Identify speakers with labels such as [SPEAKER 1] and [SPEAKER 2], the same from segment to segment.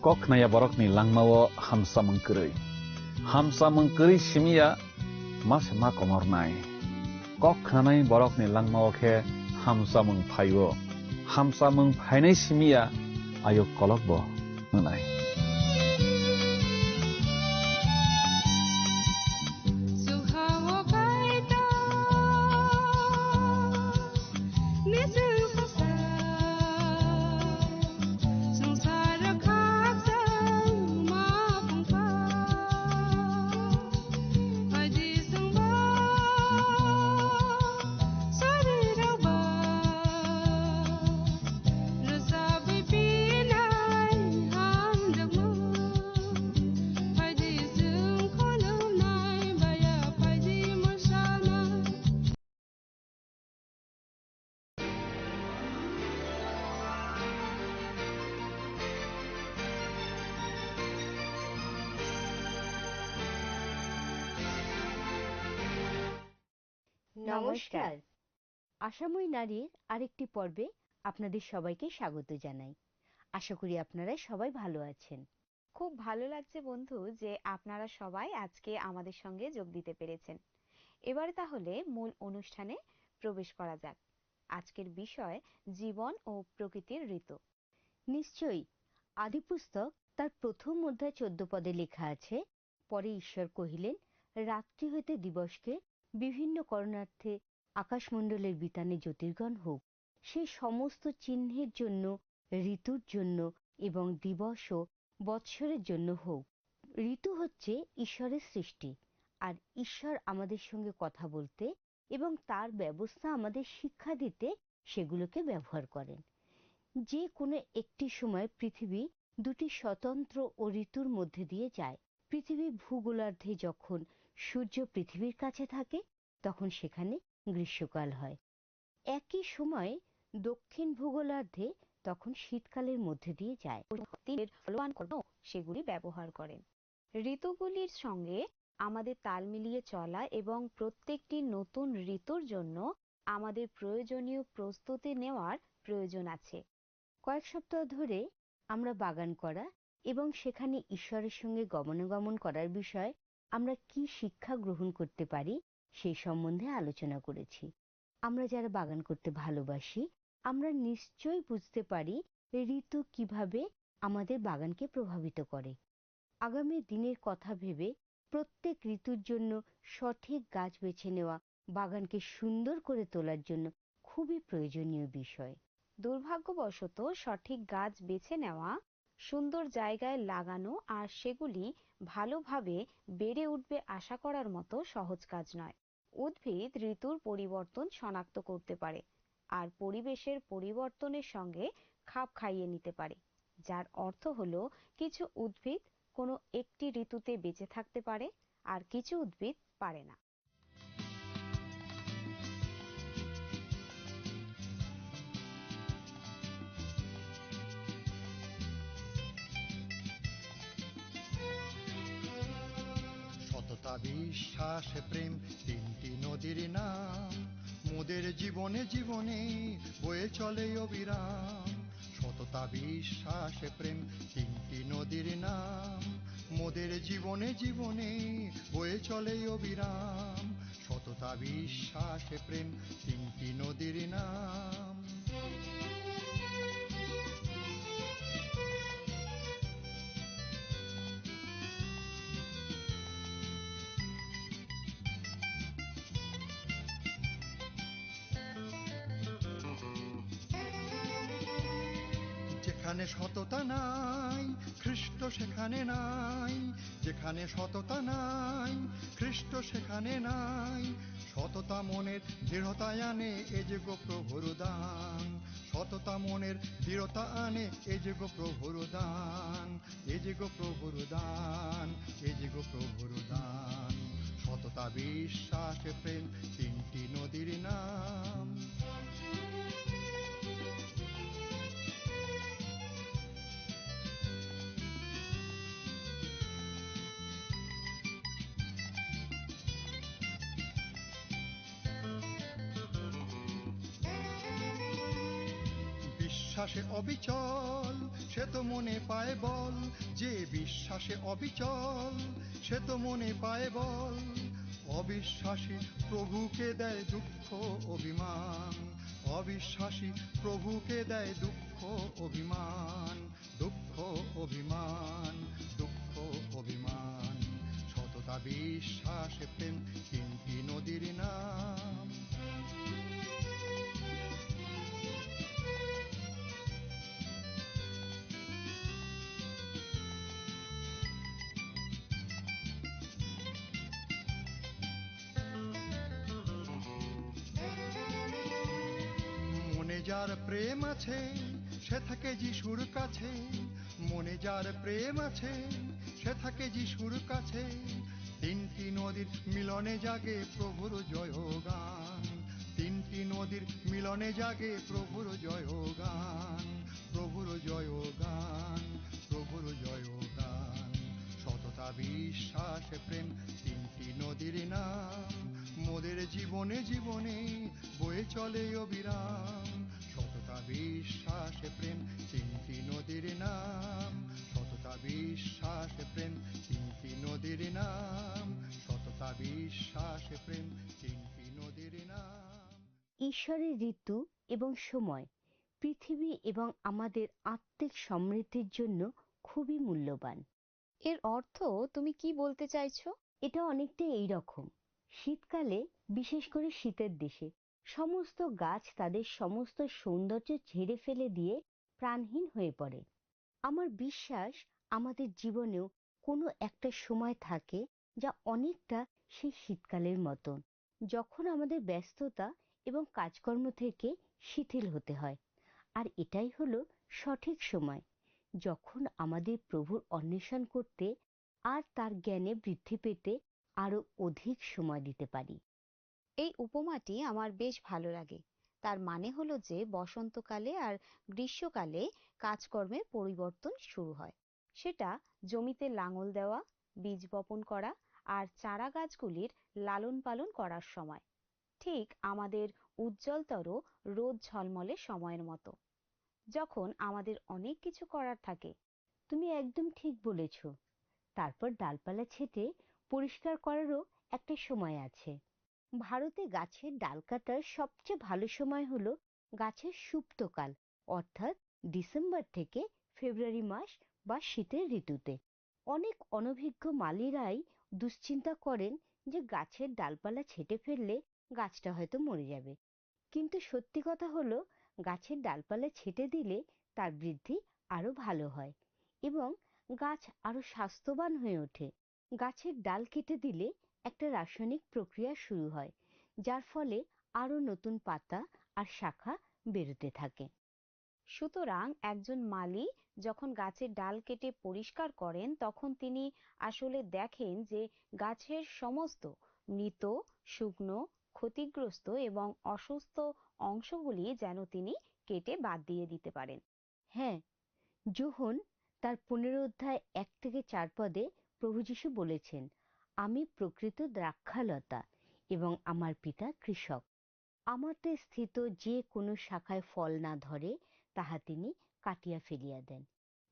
[SPEAKER 1] koknaya borokni langmao hamsamung kerei. Hamsamung kerei simia mas ma komornai. Koknanai borokni langmao ke hamsamung phayo. Hamsamung phainai simia ayo kolokbo nunai.
[SPEAKER 2] নমস্কার, আশাময়ী নারীর আরেকটি পর্বে আপনাদের সবাইকে স্বাগত জানাই। আশা করি আপনারা সবাই ভালো আছেন।
[SPEAKER 3] খুব ভালো লাগছে বন্ধু যে আপনারা সবাই আজকে আমাদের সঙ্গে যোগ দিতে পেরেছেন। এবারে তাহলে মূল অনুষ্ঠানে প্রবেশ করা যাক। আজকের বিষয় জীবন ও প্রকৃতির ঋতু।
[SPEAKER 2] নিশ্চয়ই আদিপুস্তক তার প্রথম অধ্যায় 14 পদে লেখা আছে, পরে ঈশ্বর কহিলেন, রাত্রি হইতে দিবসকে বিভিন্ন করণার্থে আকাশমণ্ডলের বিতানে জ্যোতির্গণ হোক। সেই সমস্ত চিহ্নের জন্য, ঋতুর জন্য এবং দিবস ও বৎসরের জন্য হোক। ঋতু হচ্ছে ঈশ্বরের সৃষ্টি, আর ঈশ্বর আমাদের সঙ্গে কথা বলতে এবং তার ব্যবস্থা আমাদের শিক্ষা দিতে সেগুলোকে ব্যবহার করেন। যে কোনো একটি সময় পৃথিবী দুটি স্বতন্ত্র ও ঋতুর মধ্যে দিয়ে যায়। পৃথিবীর ভূগোলার্ধে যখন সূর্য পৃথিবীর কাছে থাকে তখন সেখানে গ্রীষ্মকাল হয়। একই সময়ে দক্ষিণ ভূগোলার্ধে তখন শীতকালের মধ্যে দিয়ে যায়।
[SPEAKER 3] সেগুলি ব্যবহার করেন। ঋতুগুলির সঙ্গে আমাদের তাল মিলিয়ে চলা এবং প্রত্যেকটি নতুন ঋতুর জন্য আমাদের প্রয়োজনীয় প্রস্তুতি নেওয়ার প্রয়োজন আছে।
[SPEAKER 2] কয়েক সপ্তাহ ধরে আমরা বাগান করা এবং সেখানে ঈশ্বরের সঙ্গে গমনাগমন করার বিষয়ে আমরা কি শিক্ষা গ্রহণ করতে পারি সেই সম্বন্ধে আলোচনা করেছি। আমরা যারা বাগান করতে ভালোবাসি, আমরা নিশ্চয়ই বুঝতে পারি ঋতু কিভাবে আমাদের বাগানকে প্রভাবিত করে। আগামী দিনের কথা ভেবে প্রত্যেক ঋতুর জন্য সঠিক গাছ বেছে নেওয়া বাগানকে সুন্দর করে তোলার জন্য খুবই প্রয়োজনীয় বিষয়।
[SPEAKER 3] দুর্ভাগ্যবশত সঠিক গাছ বেছে নেওয়া, সুন্দর জায়গায় লাগানো আর সেগুলি ভালোভাবে বেড়ে উঠবে আশা করার মতো সহজ কাজ নয়। উদ্ভিদ ঋতুর পরিবর্তন শনাক্ত করতে পারে আর পরিবেশের পরিবর্তনের সঙ্গে খাপ খাইয়ে নিতে পারে, যার অর্থ হলো কিছু উদ্ভিদ কোনো একটি ঋতুতে বেঁচে থাকতে পারে আর কিছু উদ্ভিদ পারে না।
[SPEAKER 4] সততা বিশ্বাস প্রেম তিনটি নদীর নাম, মোদের জীবনে জীবনে বয়ে চলে অবিরাম। সততা বিশ্বাস প্রেম তিনটি নদীর নাম, মোদের জীবনে জীবনে বয়ে চলে অবিরাম। সততা বিশ্বাস প্রেম তিনটি নদীর নাম। যেখানে সততা নাই খ্রিস্ট সেখানে নাই, যেখানে সততা নাই খ্রিস্ট সেখানে নাই। সততা মনের দৃঢ়তায় আনে এ যে গো প্রভুর দান, সততা মনের দৃঢ়তা আনে এ যে গো প্রভুর দান, এ যে গো প্রভুর দান, এ যে গো প্রভুর দান। সততা বিশ্বাস প্রেম তিনটি নদীর নাম। বিশ্বাসে অবিচল সে তো মনে পায় বল, যে বিশ্বাসে অবিচল সে তো মনে পায় বল। অবিশ্বাসী প্রভুকে দেয় দুঃখ অভিমান, অবিশ্বাসী প্রভুকে দেয় দুঃখ অভিমান, দুঃখ অভিমান, দুঃখ অভিমান। সততা বিশ্বাস প্রেম তিনটি নদীর নাম। মনে যার প্রেম আছে সে থাকে যিশুর কাছে, মনে যার প্রেম আছে সে থাকে যিশুর কাছে। তিনটি নদীর মিলনে জাগে প্রভুর জয়গান, তিনটি নদীর মিলনে জাগে প্রভুর জয়গান, প্রভুর জয়গান, প্রভুর জয়গান। সততা বিশ্বাস প্রেম তিনটি নদীর নাম, মোদের জীবনে জীবনে বয়ে চলে অবিরাম। সততা বিশ্বাস প্রেম তিনটি নদীর নাম, সততা বিশ্বাস প্রেম তিনটি নদীর নাম, সততা বিশ্বাস প্রেম তিনটি নদীর নাম।
[SPEAKER 2] ঈশ্বরের ঋতু এবং সময় পৃথিবী এবং আমাদের আত্মিক সমৃদ্ধির জন্য খুবই মূল্যবান।
[SPEAKER 3] এর অর্থ তুমি কি বলতে চাইছো?
[SPEAKER 2] এটা অনেকটা এইরকম, শীতকালে বিশেষ করে শীতের দেশে সমস্ত গাছ তাদের সমস্ত সৌন্দর্য ঝেড়ে ফেলে দিয়ে প্রাণহীন হয়ে পড়ে। আমার বিশ্বাস আমাদের জীবনেও কোনো একটা সময় থাকে যা অনেকটা সেই শীতকালের মতন, যখন আমাদের ব্যস্ততা এবং কাজকর্ম থেকে শিথিল হতে হয়। আর এটাই হলো সঠিক সময়, যখন আমাদের প্রভুর অন্বেষণ করতে আর তার জ্ঞানে বৃদ্ধি পেতে আরো অধিক সময় দিতে পারি।
[SPEAKER 3] এই উপমাটি আমার বেশ ভালো লাগে। তার মানে হলো যে বসন্তকালে আর গ্রীষ্মকালে কাজকর্মের পরিবর্তন শুরু হয়। সেটা জমিতে লাঙল দেওয়া, বীজ বপন করা আর চারা গাছগুলির লালন পালন করার সময়, ঠিক আমাদের উজ্জ্বলতর রোদ ঝলমলে সময়ের মতো, যখন আমাদের অনেক কিছু করার থাকে।
[SPEAKER 2] তুমি একদম ঠিক বলেছ। তারপর ডালপালা ছেঁটে পরিষ্কার করারও একটা সময় আছে। ভারতে গাছের ডাল কাটার সবচেয়ে ভালো সময় হলো গাছের সুপ্তকাল, অর্থাৎ ডিসেম্বর থেকে ফেব্রুয়ারি মাস বা শীতের ঋতুতে। অনেক অনভিজ্ঞ মালিরাই দুশ্চিন্তা করেন যে গাছের ডালপালা ছেঁটে ফেললে গাছটা হয়তো মরে যাবে। কিন্তু সত্যি কথা হলো, গাছের ডালপালা ছেঁটে দিলে তার বৃদ্ধি আরো ভালো হয় এবং গাছ আরো স্বাস্থ্যবান হয়ে ওঠে। গাছের ডাল কেটে দিলে একটা রাসায়নিক প্রক্রিয়া শুরু হয়, যার ফলে আরো নতুন পাতা আর শাখা বেরোতে থাকে।
[SPEAKER 3] সুতরাং একজন মালি যখন গাছের ডাল কেটে পরিষ্কার করেন, তখন তিনি আসলে দেখেন যে গাছের সমস্ত মৃত, শুকনো, ক্ষতিগ্রস্ত এবং অসুস্থ অংশগুলি যেন তিনি কেটে বাদ দিয়ে দিতে পারেন।
[SPEAKER 2] হ্যাঁ, যোহন তার 15 অধ্যায় 1-4 পদে প্রভু যীশু বলেছেন, আমি প্রকৃত দ্রাক্ষালতা এবং আমার পিতা কৃষক। আমাতে স্থিত যে কোনো শাখায় ফল না ধরে তাহা তিনি কাটিয়া ফেলিয়া দেন,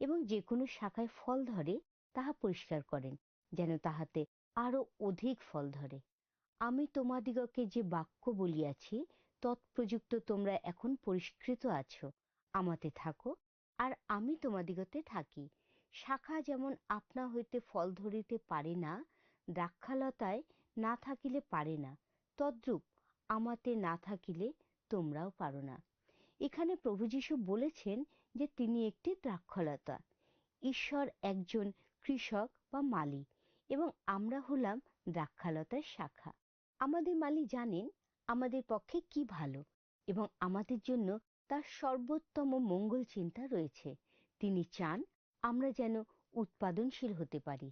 [SPEAKER 2] এবং যে কোনো শাখায় ফল ধরে তাহা পরিষ্কার করেন, যেন তাহাতে আরো অধিক ফল ধরে। আমি তোমাদিগকে যে বাক্য বলিয়াছি তৎপ্রযুক্ত তোমরা এখন পরিষ্কৃত আছো, আমাতে থাকো আর আমি তোমাদিগতে থাকি। শাখা যেমন আপনা হইতে ফল ধরিতে পারে না, দ্রাক্ষালতায় না থাকিলে পারে না, তদ্রূপ আমাতে না থাকিলে তোমরাও পারো না। এখানে প্রভু যীশু বলেছেন যে তিনি একটি দ্রাক্ষালতা, ঈশ্বর একজন কৃষক বা মালি, এবং আমরা হলাম দ্রাক্ষালতার শাখা। আমাদের মালি জানেন আমাদের পক্ষে কি ভালো, এবং আমাদের জন্য তার সর্বোত্তম মঙ্গল চিন্তা রয়েছে। তিনি চান আমরা যেন উৎপাদনশীল হতে পারি,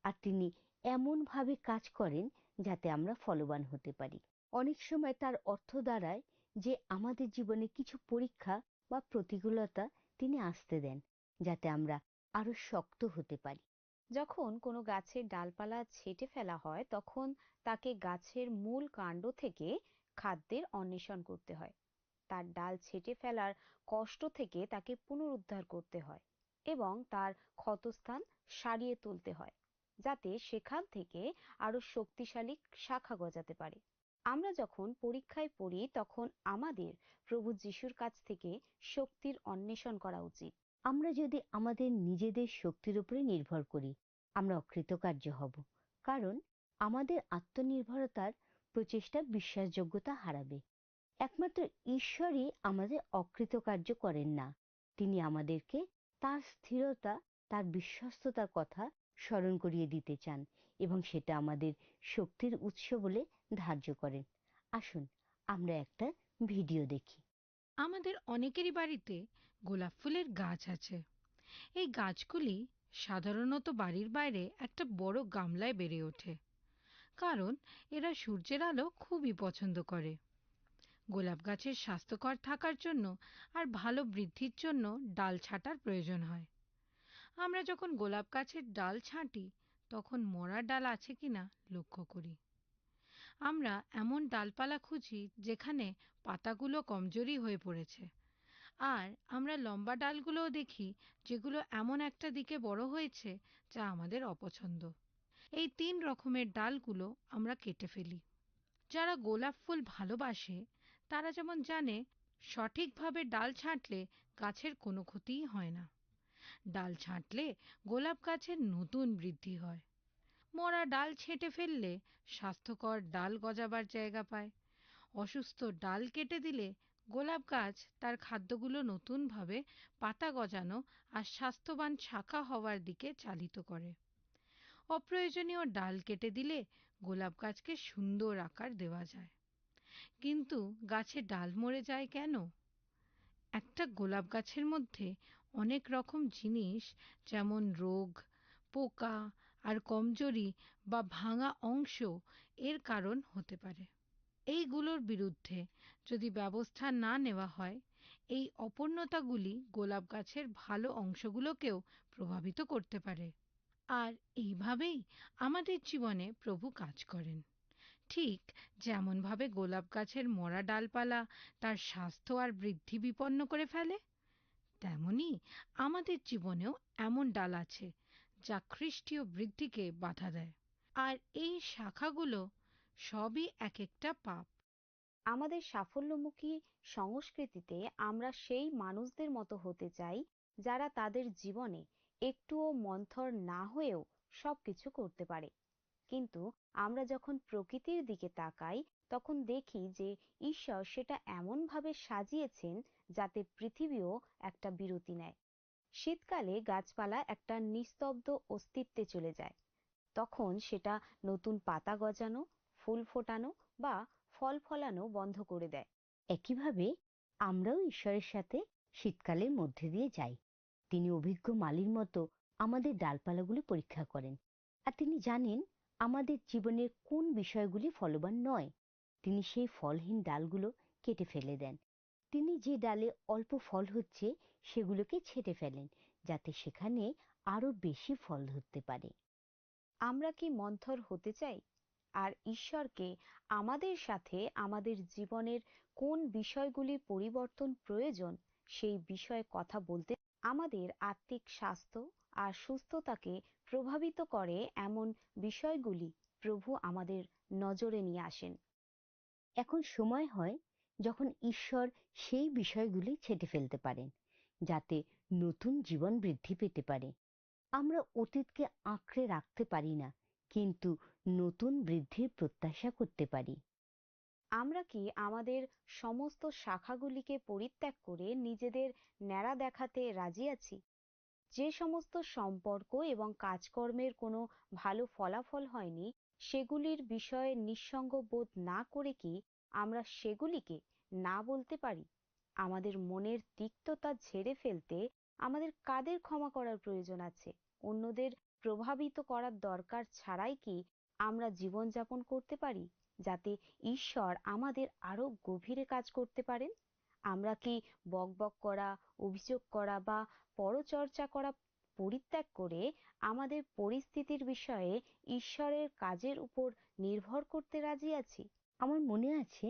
[SPEAKER 2] আর তিনি এমন ভাবে কাজ করেন যাতে আমরা ফলবান হতে পারি। অনেক সময় তার অর্থ দাঁড়ায় যে আমাদের জীবনে কিছু পরীক্ষা বা প্রতিকূলতা তিনি আসতে দেন, যাতে আমরা আরো শক্ত হতে পারি।
[SPEAKER 3] যখন কোনো গাছের ডালপালা ছেঁটে ফেলা হয়, তখন তাকে গাছের মূল কাণ্ড থেকে খাদ্যের অন্বেষণ করতে হয়। তার ডাল ছেঁটে ফেলার কষ্ট থেকে তাকে পুনরুদ্ধার করতে হয় এবং তার ক্ষতস্থান সারিয়ে তুলতে হয়, যাতে সেখান থেকে আরো শক্তিশালী শাখা গজাতে পারে। আমরা যখন পরীক্ষায় পড়ি তখন আমাদের প্রভু যিশুর কাছ থেকে শক্তির অন্বেষণ করা উচিত।
[SPEAKER 2] আমরা যদি আমাদের নিজেদের শক্তির উপরে নির্ভর করি, আমরা অকৃতকার্য হব, কারণ আমাদের আত্মনির্ভরতার প্রচেষ্টা বিশ্বাসযোগ্যতা হারাবে। একমাত্র ঈশ্বরই আমাদের অকৃতকার্য করেন না। তিনি আমাদেরকে তার স্থিরতা, তার বিশ্বস্ততার কথা স্মরণ করিয়ে দিতে চান এবং সেটা আমাদের শক্তির উৎস বলে ধার্য করেন। আসুন আমরা একটা ভিডিও দেখি।
[SPEAKER 5] আমাদের অনেকেরই বাড়িতে গোলাপ ফুলের গাছ আছে। এই গাছগুলি সাধারণত বাড়ির বাইরে একটা বড় গামলায় বেড়ে ওঠে, কারণ এরা সূর্যের আলো খুবই পছন্দ করে। গোলাপ গাছের স্বাস্থ্যকর থাকার জন্য আর ভালো বৃদ্ধির জন্য ডাল ছাঁটার প্রয়োজন হয়। আমরা যখন গোলাপ গাছের ডাল ছাঁটি তখন মরা ডাল আছে কিনা লক্ষ্য করি। আমরা এমন ডালপালা খুঁজি যেখানে পাতাগুলো কমজোরি হয়ে পড়েছে, আর আমরা লম্বা ডালগুলোও দেখি যেগুলো এমন একটা দিকে বড় হয়েছে যা আমাদের অপছন্দ। এই 3 রকমের ডালগুলো আমরা কেটে ফেলি। যারা গোলাপ ফুল ভালোবাসে তারা যেমন জানে, সঠিকভাবে ডাল ছাঁটলে গাছের কোনো ক্ষতিই হয় না। ডাল ছাঁটলে গোলাপ গাছের নতুন বৃদ্ধি হয়। মরা ডাল ছেঁটে ফেললে স্বাস্থ্যকর ডাল গজাবার জায়গা পায়। অসুস্থ ডাল কেটে দিলে গোলাপ গাছ তার খাদ্যগুলো নতুনভাবে পাতা গজানো আর স্বাস্থ্যবান শাখা হওয়ার দিকে চালিত করে। অপ্রয়োজনীয় ডাল কেটে দিলে গোলাপ গাছকে সুন্দর আকার দেওয়া যায়। কিন্তু গাছে ডাল মরে যায় কেন? একটা গোলাপ গাছের মধ্যে অনেক রকম জিনিস, যেমন রোগ, পোকা আর কমজোরি বা ভাঙা অংশ এর কারণ হতে পারে। এইগুলোর বিরুদ্ধে যদি ব্যবস্থা না নেওয়া হয়, এই অপূর্ণতাগুলি গোলাপ গাছের ভালো অংশগুলোকেও প্রভাবিত করতে পারে। আর এইভাবেই আমাদের জীবনে প্রভু কাজ করেন। ঠিক যেমনভাবে গোলাপ গাছের মরা ডালপালা তার স্বাস্থ্য আর বৃদ্ধি বিপন্ন করে ফেলে, তেমনি আমাদের জীবনেও এমন ডাল আছে যা খ্রিস্টীয় বৃদ্ধিকে বাধা দেয়। আর এই শাখাগুলো সবই এক একটা পাপ।
[SPEAKER 3] আমাদের সাফল্যমুখী সংস্কৃতিতে আমরা সেই মানুষদের মতো হতে চাই যারা তাদের জীবনে একটুও মন্থর না হয়েও সবকিছু করতে পারে। কিন্তু আমরা যখন প্রকৃতির দিকে তাকাই তখন দেখি যে ঈশ্বর সেটা এমনভাবে সাজিয়েছেন যাতে পৃথিবীও একটা বিরতি নেয়। শীতকালে গাছপালা একটা নিস্তব্ধ অস্তিত্বে চলে যায়। তখন সেটা নতুন পাতা গজানো, ফুল ফোটানো বা ফল ফলানো বন্ধ করে দেয়।
[SPEAKER 2] একইভাবে আমরাও ঈশ্বরের সাথে শীতকালের মধ্যে দিয়ে যাই। তিনি অভিজ্ঞ মালির মতো আমাদের ডালপালাগুলো পরীক্ষা করেন, আর তিনি জানেন আমাদের জীবনের কোন বিষয়গুলি ফলবান নয়। তিনি সেই ফলহীন ডালগুলো কেটে ফেলে দেন। তিনি যে ডালে অল্প ফল হচ্ছে সেগুলোকে ছেঁটে ফেলেন, যাতে সেখানে আরো বেশি ফল ধরতে পারে।
[SPEAKER 3] আমরা কি মন্থর হতে চাই? আর ঈশ্বরকে আমাদের সাথে আমাদের জীবনের কোন বিষয়গুলি পরিবর্তন প্রয়োজন সেই বিষয়ে কথা বলতে। আমাদের আত্মিক স্বাস্থ্য আর সুস্থতাকে প্রভাবিত করে এমন বিষয়গুলি প্রভু আমাদের নজরে নিয়ে আসেন।
[SPEAKER 2] এখন সময় হয় যখন ঈশ্বর সেই বিষয়গুলি ছেঁটে ফেলতে পারেন, যাতে নতুন জীবন বৃদ্ধি পেতে পারে। আমরা অতীতকে আঁকড়ে রাখতে পারি না, কিন্তু নতুন বৃদ্ধির প্রত্যাশা করতে পারি।
[SPEAKER 3] আমরা কি আমাদের সমস্ত শাখাগুলিকে পরিত্যাগ করে নিজেদের ন্যাড়া দেখাতে রাজি আছি? যে সমস্ত সম্পর্ক এবং কাজকর্মের কোনো ভালো ফলাফল হয়নি সেগুলির বিষয়ে নিঃসঙ্গ বোধ না করে কি আমরা সেগুলিকে না বলতে পারি? আমাদের মনের তিক্ততা ঝেড়ে ফেলতে আমাদের কাদের ক্ষমা করার প্রয়োজন আছে? অন্যদের প্রভাবিত করার দরকার ছাড়াই কি আমরা জীবনযাপন করতে পারি যাতে ঈশ্বর আমাদের আরো গভীরে কাজ করতে পারেন? আমরা কি বকবক করা, অভিযোগ করা বা পরচর্চা করা পরিত্যাগ করে আমাদের পরিস্থিতির বিষয়ে ঈশ্বরের কাজের উপর নির্ভর করতে রাজি আছি?
[SPEAKER 2] আমার মনে আছে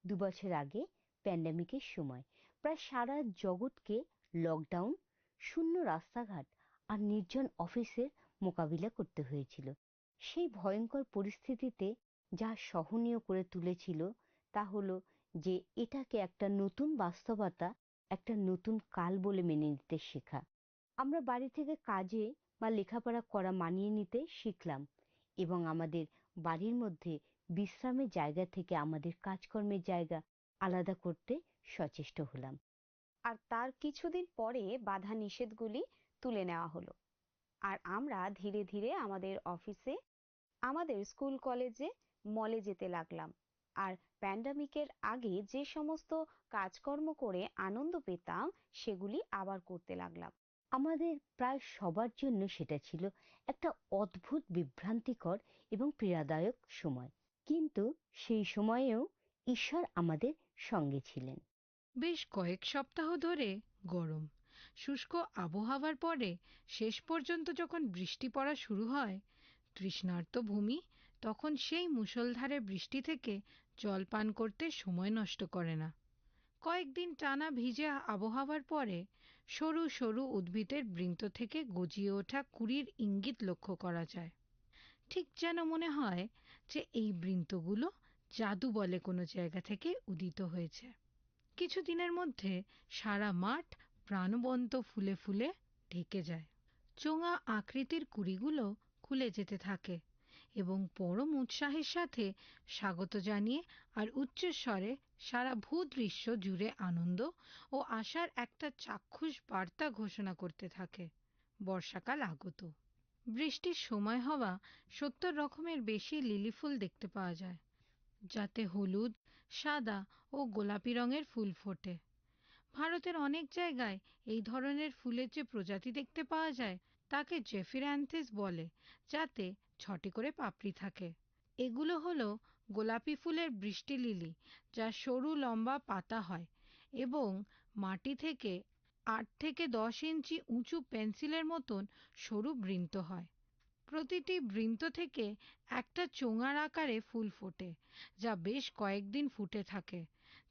[SPEAKER 2] 2 বছর আগে প্যান্ডামিকের সময় প্রায় সারা জগৎকে লকডাউন, শূন্য রাস্তাঘাট আর নির্জন অফিসের মোকাবিলা করতে হয়েছিল। সেই ভয়ঙ্কর পরিস্থিতিতে যা সহনীয় করে তুলেছিল তা হলো যে এটাকে একটা নতুন বাস্তবতা, একটা নতুন কাল বলে মেনে নিতে শেখা। আমরা বাড়ি থেকে কাজে বা লেখাপড়া করা মানিয়ে নিতে শিখলাম এবং আমাদের বাড়ির মধ্যে বিশ্রামের জায়গা থেকে আমাদের কাজকর্মের জায়গা আলাদা করতে সচেষ্ট হলাম।
[SPEAKER 3] আর তার কিছুদিন পরে বাধা নিষেধগুলি তুলে নেওয়া হলো, আর আমরা ধীরে ধীরে আমাদের অফিসে, আমাদের স্কুল কলেজে, মলে যেতে লাগলাম। আর প্যান্ডামিকের আগে যে সমস্ত কাজকর্ম করে আনন্দ পেতাম সেগুলি আবার করতে লাগলাম।
[SPEAKER 2] আমাদের প্রায় সবার জন্য সেটা ছিল একটা অদ্ভুত, বিভ্রান্তিকর এবং পীড়াদায়ক সময়, কিন্তু সেই সময়েও ঈশ্বর আমাদের সঙ্গে ছিলেন।
[SPEAKER 5] বেশ কয়েক সপ্তাহ ধরে গরম শুষ্ক আবহাওয়ার পরে শেষ পর্যন্ত যখন বৃষ্টি পড়া শুরু হয়, তৃষ্ণার্ত ভূমি তখন সেই মুষলধারে বৃষ্টি থেকে জল পান করতে সময় নষ্ট করে না। কয়েকদিন টানা ভিজে আবহাওয়ার পরে সরু সরু উদ্ভিদের বৃন্ত থেকে গজিয়ে ওঠা কুঁড়ির ইঙ্গিত লক্ষ্য করা যায়। ঠিক যেন মনে হয় যে এই বৃন্তগুলো জাদু বলে কোনো জায়গা থেকে উদিত হয়েছে। কিছুদিনের মধ্যে সারা মাঠ প্রাণবন্ত ফুলে ফুলে ঢেকে যায়। চোঙা আকৃতির কুঁড়িগুলো খুলে যেতে থাকে এবং পরম উৎসাহের সাথে স্বাগত জানিয়ে আর উচ্চস্বরে সারা ভূদৃশ্য জুড়ে আনন্দ ও আশার একটা চাক্ষুষ বার্তা ঘোষণা করতে থাকে, বর্ষাকাল আগত। বৃষ্টির সময় হওয়া 70 রকমের বেশি লিলি ফুল দেখতে পাওয়া যায়, যাতে হলুদ, সাদা ও গোলাপি রঙের ফুল ফোটে। ভারতের অনেক জায়গায় এই ধরনের ফুলের যে প্রজাতি দেখতে পাওয়া যায় তাকে জেফিরান্থিস বলে, যাতে 6টি করে পাপড়ি থাকে। এগুলো হলো গোলাপি ফুলের বৃষ্টি লিলি, যা সরু লম্বা পাতা হয় এবং মাটি থেকে 8 থেকে 10 ইঞ্চি উঁচু পেন্সিলের মতন সরু বৃন্ত হয়। প্রতিটি বৃন্ত থেকে একটা চোঙার আকারে ফুল ফোটে, যা বেশ কয়েকদিন ফুটে থাকে,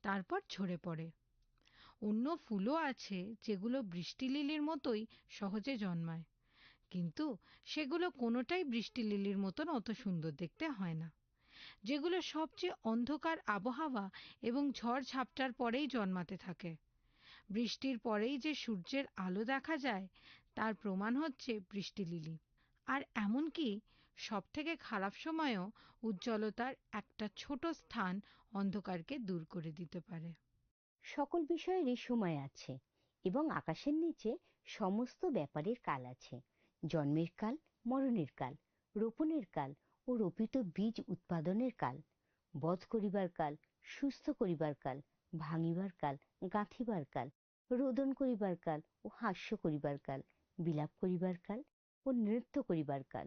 [SPEAKER 5] তারপর ঝরে পড়ে। অন্য ফুলও আছে যেগুলো বৃষ্টি লিলির মতোই সহজে জন্মায়, কিন্তু সেগুলো কোনোটাই বৃষ্টি লিলির মতন অত সুন্দর দেখতে হয় না। যেগুলো সবচেয়ে অন্ধকার আবহাওয়া এবং ঝড় ঝাপটার পরেই জন্মাতে থাকে। বৃষ্টির পরেই যে সূর্যের আলো দেখা যায় তার প্রমাণ হচ্ছে বৃষ্টি লিলি। আর এমনকি সবথেকে খারাপ সময়েও উজ্জ্বলতার একটা ছোট স্থান অন্ধকারকে দূর করে দিতে পারে।
[SPEAKER 2] সকল বিষয়েরই সময় আছে এবং আকাশের নিচে সমস্ত ব্যাপারের কাল আছে। জন্মের কাল, মরণের কাল, রোপণের কাল ও রোপিত বীজ উৎপাদনের কাল, বধ করিবার কাল, সুস্থ করিবার কাল, ভাঙিবার কাল, গাঁথিবার কাল, রোদন করিবার কাল ও হাস্য করিবার কাল, বিলাপ করিবার কাল ও নৃত্য করিবার কাল,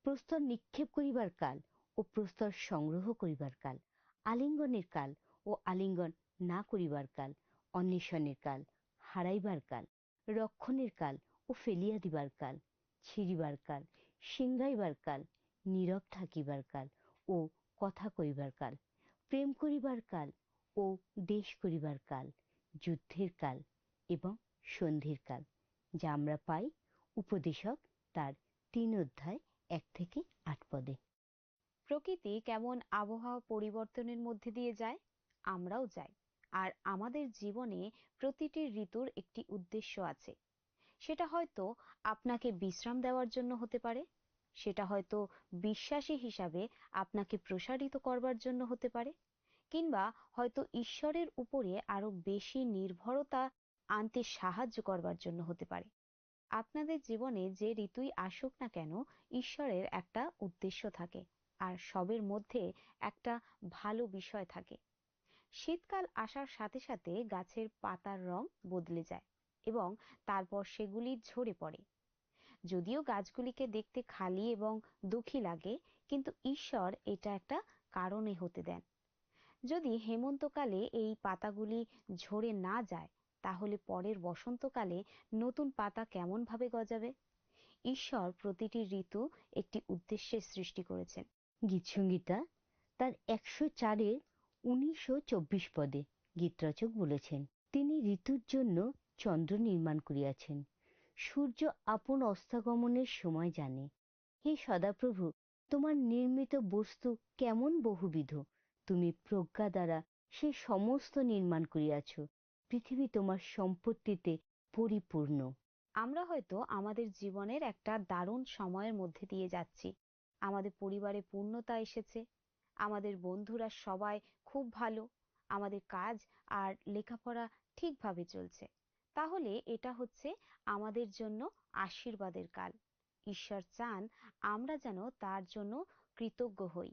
[SPEAKER 2] প্রস্তর নিক্ষেপ করিবার কাল ও প্রস্তর সংগ্রহ করিবার কাল, আলিঙ্গনের কাল ও আলিঙ্গন না করিবার কাল, অন্বেষণের কাল, হারাইবার কাল, রক্ষণের কাল ও ফেলিয়া দিবার কাল, ছিঁড়িবার কাল, সিংগাইবার কাল, নীরব থাকিবার কাল ও কথা কইবার কাল, প্রেম করিবার কাল ও দেশ করিবার কাল, যুদ্ধের কাল এবং সন্ধির কাল, যা আমরা পাই উপদেশক তার 3 অধ্যায় 1 থেকে 8 পদে।
[SPEAKER 3] প্রকৃতি কেমন আবহাওয়া পরিবর্তনের মধ্যে দিয়ে যায়, আমরাও যাই। আর আমাদের জীবনে প্রতিটি ঋতুর একটি উদ্দেশ্য আছে। সেটা হয়তো আপনাকে বিশ্রাম দেওয়ার জন্য হতে পারে, সেটা হয়তো বিশ্বাসী হিসাবে আপনাকে প্রসারিত করবার জন্য হতে পারে, কিংবা হয়তো ঈশ্বরের উপরে আরো বেশি নির্ভরতা আনতে সাহায্য করবার জন্য হতে পারে। আপনাদের জীবনে যে ঋতুই আসুক না কেন, ঈশ্বরের একটা উদ্দেশ্য থাকে, আর সবের মধ্যে একটা ভালো বিষয় থাকে। শীতকাল আসার সাথে সাথে গাছের পাতার রং বদলে যায় এবং তারপর সেগুলি ঝরে পড়ে। যদিও গাছগুলিকে দেখতে খালি এবং দুঃখী লাগে, কিন্তু ঈশ্বর এটা একটা কারণে হতে দেন। যদি হেমন্তকালে এই পাতাগুলি ঝরে না যায়, তাহলে পরের বসন্তকালে নতুন পাতা কেমন ভাবে গজাবে? ঈশ্বর প্রতিটি ঋতু একটি উদ্দেশ্যে সৃষ্টি করেছেন।
[SPEAKER 2] গীতসংগীতা তার 104-19-24 পদে গীতরচক বলেছেন, তিনি ঋতুর জন্য চন্দ্র নির্মাণ করিয়াছেন, সূর্য আপন অস্তাগমনের সময় জানে। হে সদাপ্রভু, তোমার নির্মিত বস্তু কেমন বহুবিধ, তুমি প্রজ্ঞা দ্বারা সে সমস্ত নির্মাণ করিয়াছ। পৃথিবী তোমার সম্পত্তিতে পরিপূর্ণ।
[SPEAKER 3] আমরা হয়তো আমাদের জীবনের একটা দারুণ সময়ের মধ্যে দিয়ে যাচ্ছি। আমাদের পরিবারে পূর্ণতা এসেছে, আমাদের বন্ধুরা সবাই খুব ভালো, আমাদের কাজ আর লেখাপড়া ঠিকভাবে চলছে। তাহলে এটা হচ্ছে আমাদের জন্য আশীর্বাদের কাল। ঈশ্বর চান আমরা যেন তার জন্য কৃতজ্ঞ হই।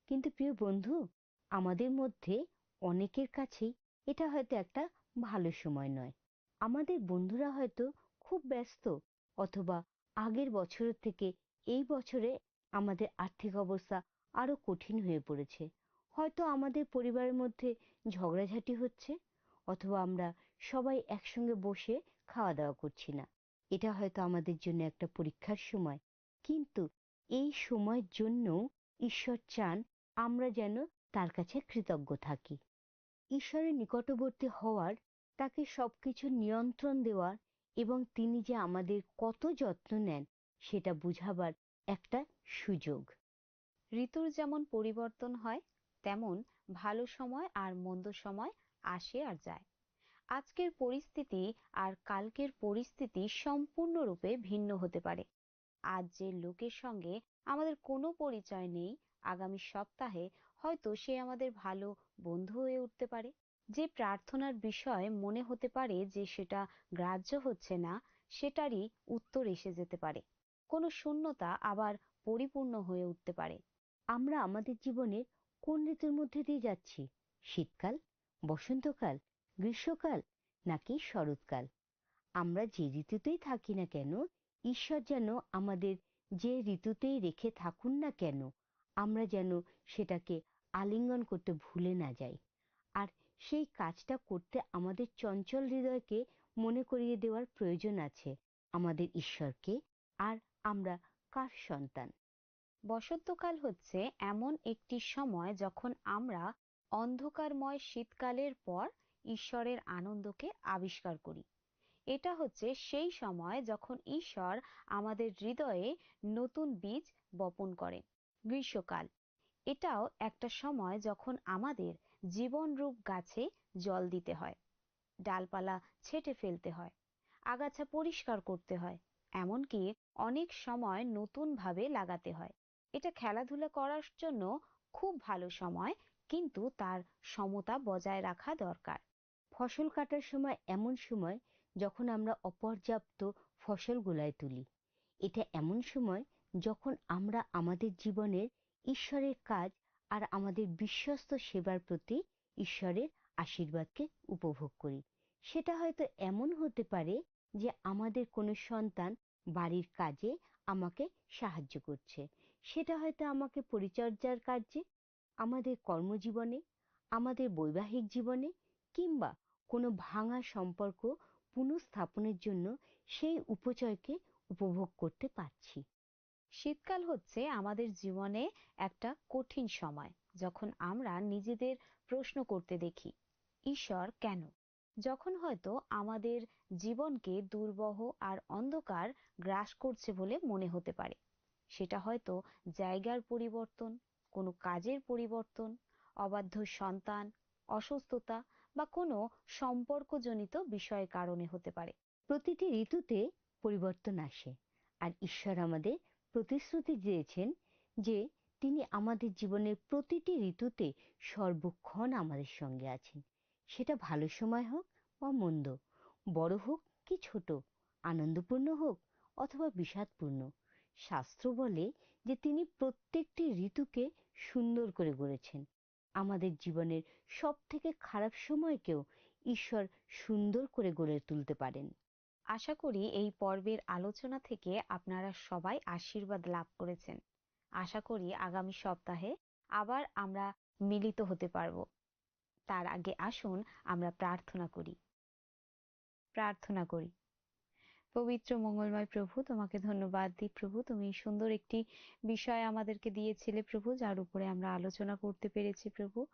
[SPEAKER 2] কিন্তু প্রিয় বন্ধু, আমাদের মধ্যে অনেকের কাছেই এটা হয়তো একটা ভালো সময় নয়। আমাদের বন্ধুরা হয়তো খুব ব্যস্ত, অথবা আগের বছরের থেকে এই বছরে আমাদের আর্থিক অবস্থা আরো কঠিন হয়ে পড়েছে। হয়তো আমাদের পরিবারের মধ্যে ঝগড়াঝাটি হচ্ছে, অথবা আমরা সবাই একসঙ্গে বসে খাওয়া দাওয়া করছি না। এটা হয়তো আমাদের জন্য একটা পরীক্ষার সময়। কিন্তু এই সময়ের জন্য ঈশ্বর চান আমরা যেন তার কাছে কৃতজ্ঞ থাকি। ঈশ্বরের নিকটবর্তী হওয়ার, তাকে সবকিছু নিয়ন্ত্রণ দেওয়ার এবং তিনি যে আমাদের কত যত্ন নেন সেটা বুঝাবার একটা সুযোগ।
[SPEAKER 3] ঋতুর যেমন পরিবর্তন হয়, তেমন ভালো সময় আর মন্দ সময় আসে আর যায়। আজকের পরিস্থিতি আর কালকের পরিস্থিতি সম্পূর্ণরূপে ভিন্ন হতে পারে। আজ যে লোকের সঙ্গে আমাদের কোনো পরিচয় নেই, আগামী সপ্তাহে হয়তো সে আমাদের ভালো বন্ধু হয়ে উঠতে পারে। যে প্রার্থনার বিষয় মনে হতে পারে যে সেটা গ্রাহ্য হচ্ছে না, সেটারই উত্তর এসে যেতে পারে। কোনো শূন্যতা আবার পরিপূর্ণ হয়ে উঠতে পারে।
[SPEAKER 2] আমরা আমাদের জীবনের কোন ঋতুর মধ্যে দিয়ে যাচ্ছি? শীতকাল, বসন্তকাল, গ্রীষ্মকাল নাকি শরৎকাল? আমরা যে ঋতুতেই থাকি না কেন, ঈশ্বর যেন আমাদের যে ঋতুতেই রেখে থাকুন না কেন, আমরা যেন সেটাকে আলিঙ্গন করতে ভুলে না যাই। আর সেই কাজটা করতে আমাদের চঞ্চল হৃদয়কে মনে করিয়ে দেওয়ার প্রয়োজন আছে আমাদের ঈশ্বরকে, আর আমরা কার সন্তান।
[SPEAKER 3] বসন্তকাল হচ্ছে এমন একটি সময় যখন আমরা অন্ধকারময় শীতকালের পর ঈশ্বরের আনন্দকে আবিষ্কার করি। এটা হচ্ছে সেই সময় যখন ঈশ্বর আমাদের হৃদয়ে নতুন বীজ বপন করেন। গ্রীষ্মকাল এটাও একটা সময় যখন আমাদের জীবনরূপ গাছে জল দিতে হয়, ডালপালা ছেঁটে ফেলতে হয়, আগাছা পরিষ্কার করতে হয়, এমনকি অনেক সময় নতুন ভাবে লাগাতে হয়। এটা খেলাধুলা করার জন্য খুব ভালো সময়, কিন্তু তার সমতা বজায় রাখা দরকার।
[SPEAKER 2] ফসল কাটার সময় এমন সময় যখন আমরা অপর্যাপ্ত ফসল গোলায় তুলি। এটা এমন সময় যখন আমরা আমাদের জীবনের ঈশ্বরের কাজ আর আমাদের বিশ্বস্ত সেবার প্রতি ঈশ্বরের আশীর্বাদকে উপভোগ করি। সেটা হয়তো এমন হতে পারে যে আমাদের কোনো সন্তান বাড়ির কাজে আমাকে সাহায্য করছে, সেটা হয়তো আমাকে পরিচর্যার কাজে, আমাদের কর্মজীবনে, আমাদের বৈবাহিক জীবনে, কিংবা কোনো ভাঙা সম্পর্ক পুনঃস্থাপনের জন্য সেই উপচয়কে উপভোগ করতে পারছি।
[SPEAKER 3] শীতকাল হচ্ছে আমাদের জীবনে একটা কঠিন সময়, যখন আমরা নিজেদের প্রশ্ন করতে দেখি, ঈশ্বর কেন? যখন হয়তো আমাদের জীবনকে দুর্বহ আর অন্ধকার গ্রাস করছে বলে মনে হতে পারে। সেটা হয়তো জায়গার পরিবর্তন, কোনো কাজের পরিবর্তন, অবাধ্য সন্তান, অসুস্থতা বা কোনো সম্পর্কজনিত বিষয়ের কারণে হতে পারে।
[SPEAKER 2] প্রতিটি ঋতুতে পরিবর্তন আসে, আর ঈশ্বর আমাদের প্রতিশ্রুতি দিয়েছেন যে তিনি আমাদের জীবনের প্রতিটি ঋতুতে সর্বক্ষণ আমাদের সঙ্গে আছেন। সেটা ভালো সময় হোক বা মন্দ, বড় হোক কি ছোট, আনন্দপূর্ণ হোক অথবা বিষাদপূর্ণ। শাস্ত্র বলে যে তিনি প্রত্যেকটি ঋতুকে সুন্দর করে গড়েছেন। আমাদের জীবনের সব থেকে খারাপ সময়কেও ঈশ্বর সুন্দর করে গড়ে তুলতে পারেন।
[SPEAKER 3] আশা করি এই পর্বের আলোচনা থেকে আপনারা সবাই আশীর্বাদ লাভ করেছেন। আশা করি আগামী সপ্তাহে আবার আমরা মিলিত হতে পারব। তার আগে আসুন আমরা প্রার্থনা করি। পবিত্র মঙ্গলময় প্রভু, তোমাকে ধন্যবাদ দিই প্রভু। তুমি সুন্দর একটি বিষয় আমাদেরকে দিয়েছিলে প্রভু, যার উপরে আমরা আলোচনা করতে পেরেছি প্রভু।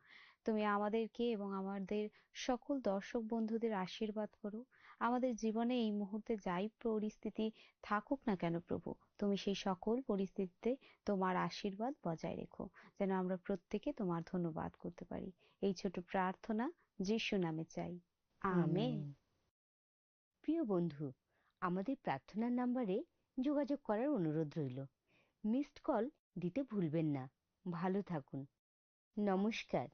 [SPEAKER 3] তুমি আমাদেরকে এবং আমাদের সকল দর্শক বন্ধুদের আশীর্বাদ করো। আমাদের জীবনে এই মুহূর্তে যাই পরিস্থিতি থাকুক না কেন প্রভু, তুমি সেই সকল পরিস্থিতিতে তোমার আশীর্বাদ বজায় রেখো, যেন আমরা প্রত্যেকে তোমার ধন্যবাদ করতে পারি। এই ছোট প্রার্থনা যিশু নামে চাই, আমেন।
[SPEAKER 2] প্রিয় বন্ধু, আমাদের প্রার্থনার নাম্বারে যোগাযোগ করার অনুরোধ রইল। মিসড কল দিতে ভুলবেন না। ভালো থাকুন। নমস্কার।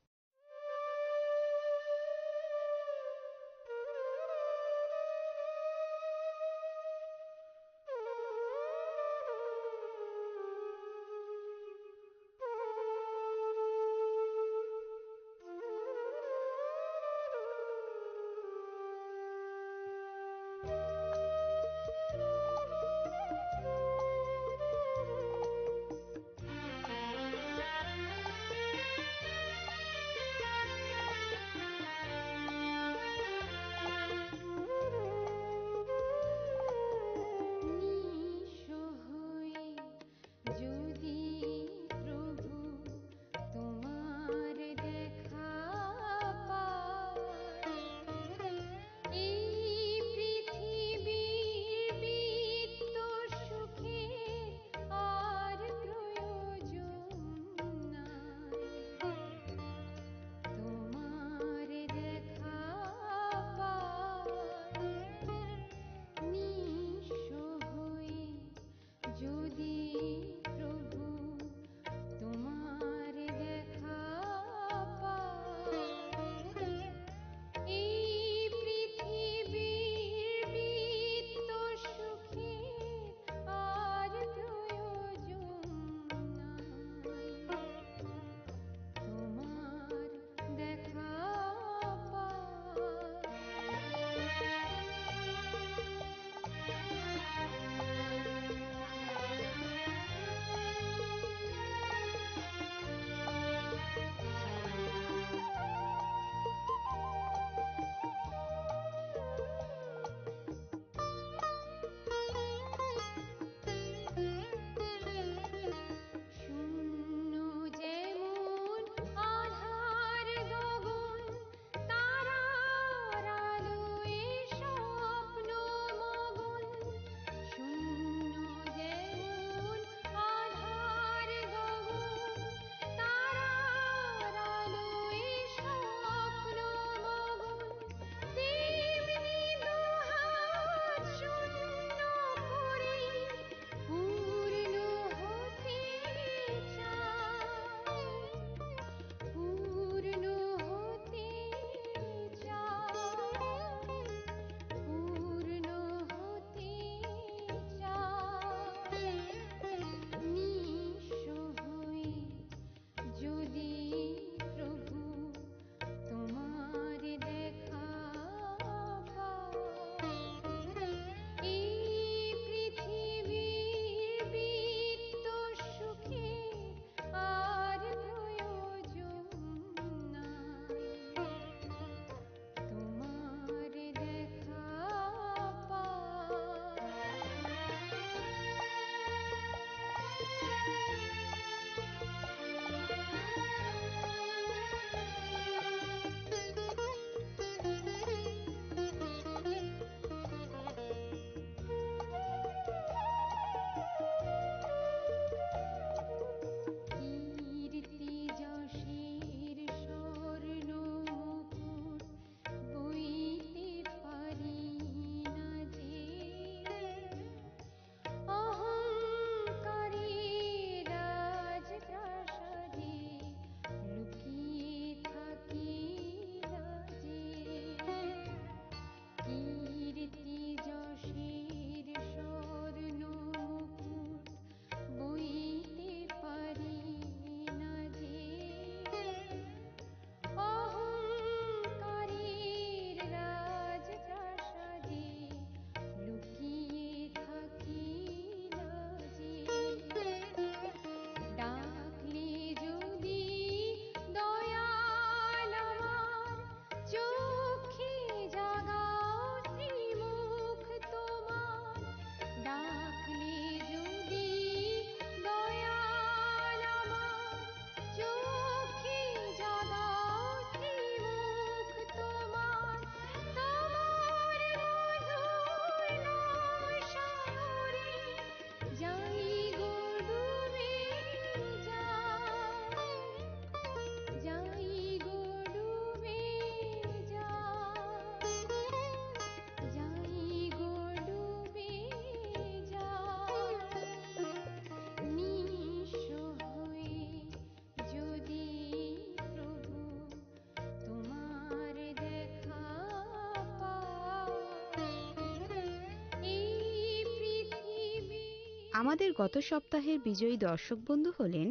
[SPEAKER 3] আমাদের গত সপ্তাহের বিজয়ী দর্শক বন্ধু হলেন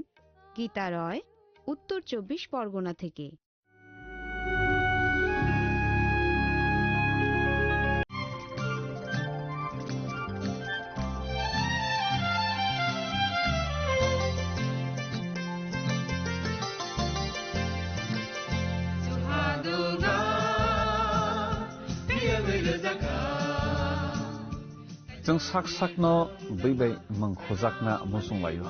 [SPEAKER 3] গীতা রয়, উত্তর 24 পরগনা থেকে।
[SPEAKER 1] जों sak sakno by mangkhojakna musunglayo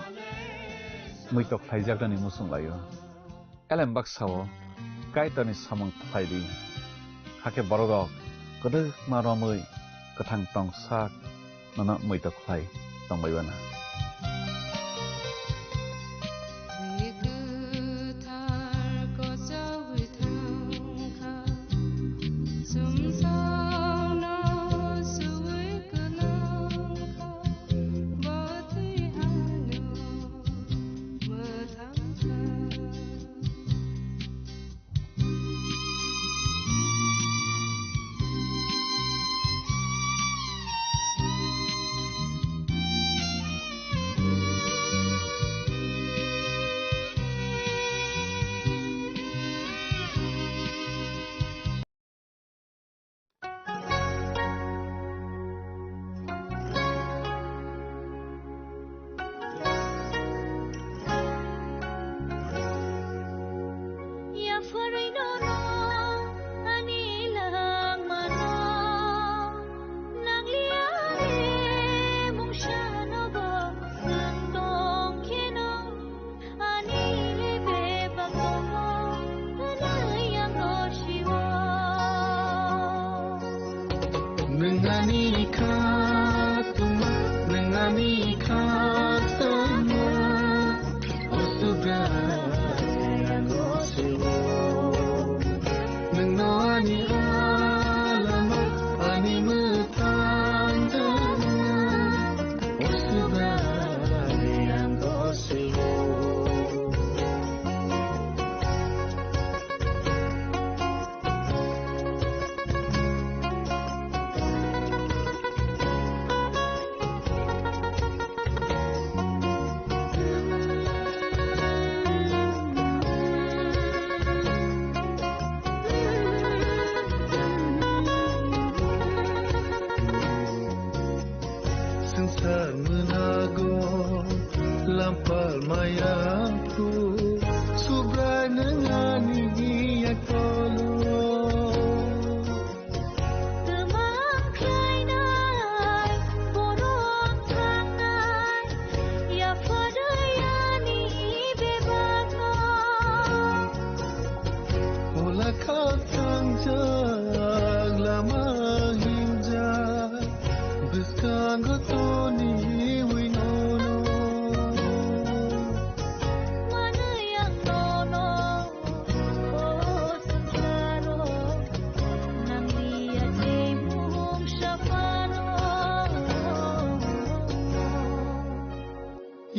[SPEAKER 1] muitok phaijakdani musunglayo elembak sawo kaitani samang phaidi hake borogok kodok maromui kathang tong sak nana muitok phai tongbaibana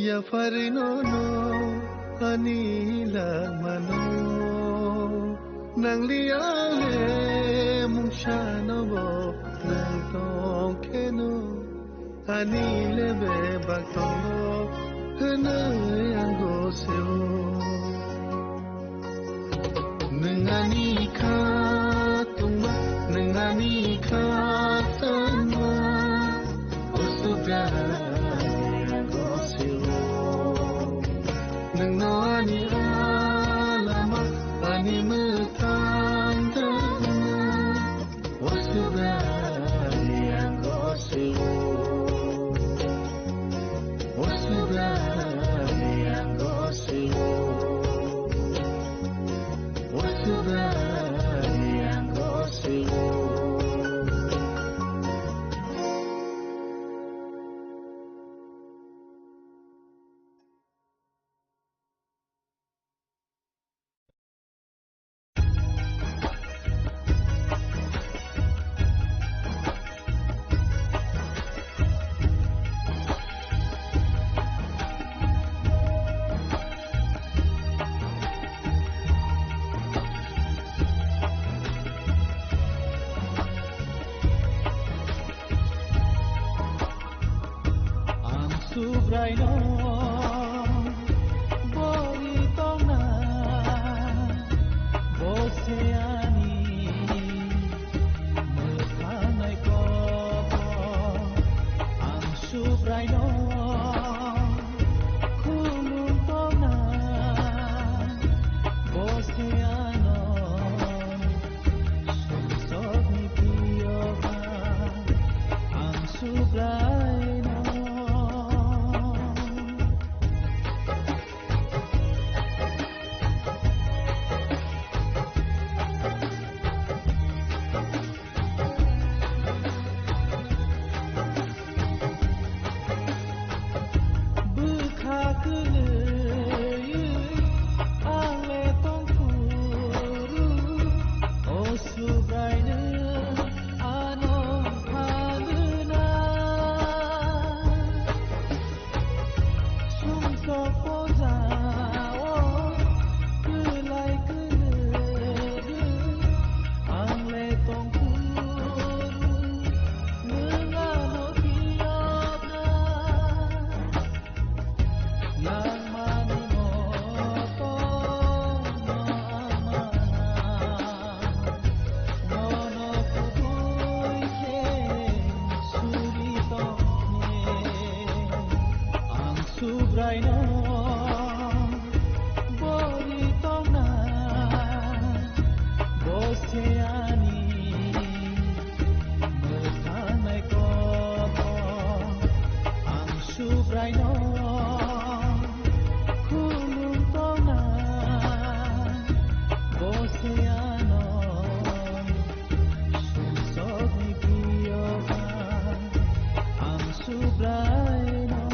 [SPEAKER 6] Ya farinono anila mano nang liale mung shano bo nang tong keno anile be baktono hene ango seo nangani ka tumba nangani ka sama usubra Nangani alama ani metanda wasubari angosiu wasubari angosiu wasubari angosiu Boritona Boseani Mekhanai ko Ang subraino Kulutona Boseano Sumsog ni Piyoga Ang subraino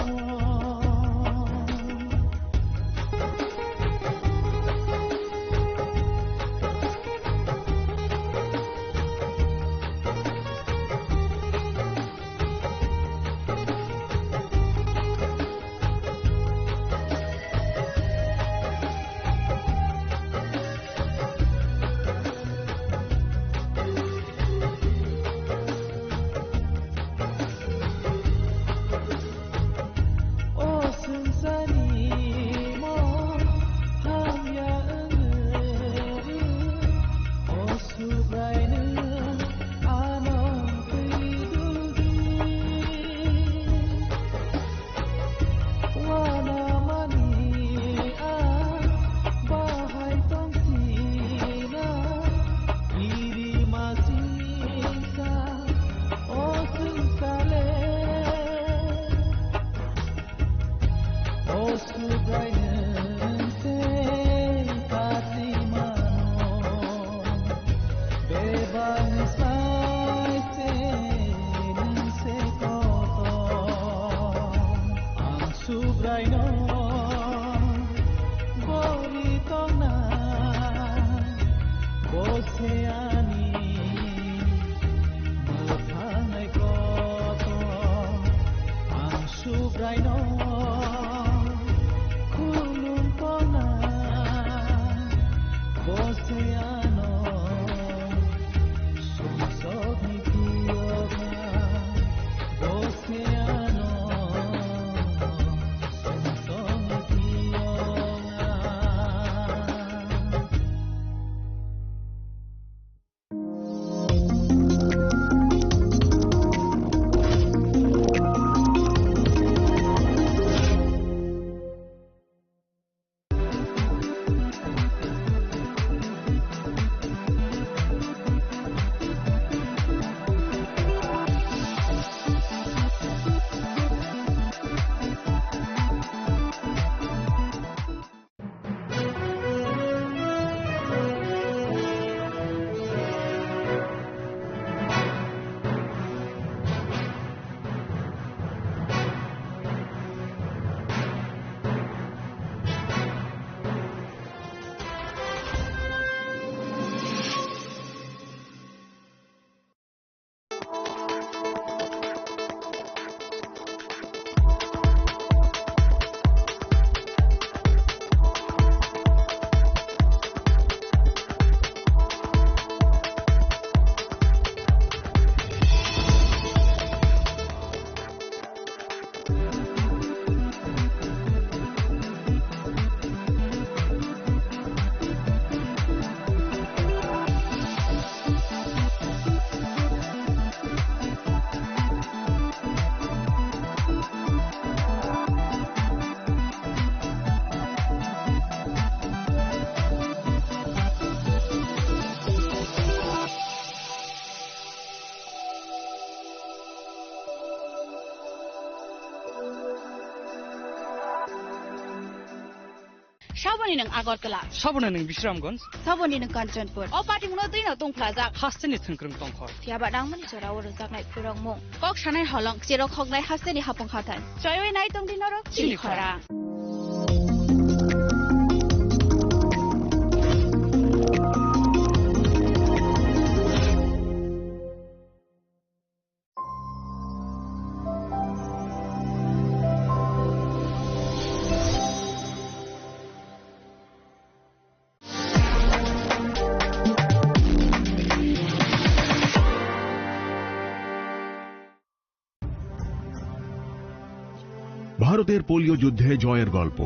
[SPEAKER 7] Shaboni ng Agartala.
[SPEAKER 8] Sabona ng Bisramganj.
[SPEAKER 7] Saboni ng Kanchanpur. O pati mo din na tong plaza.
[SPEAKER 8] Hasteni thungkrung tongkhor.
[SPEAKER 7] Tiaba dang mani chora ur zaknai purong mo. Kok shanai holong siro khognai hasteni hapong khatan. Choyoi nai tong dinoro chili khora.
[SPEAKER 9] ভারতের polio যুদ্ধে জয়ের গল্প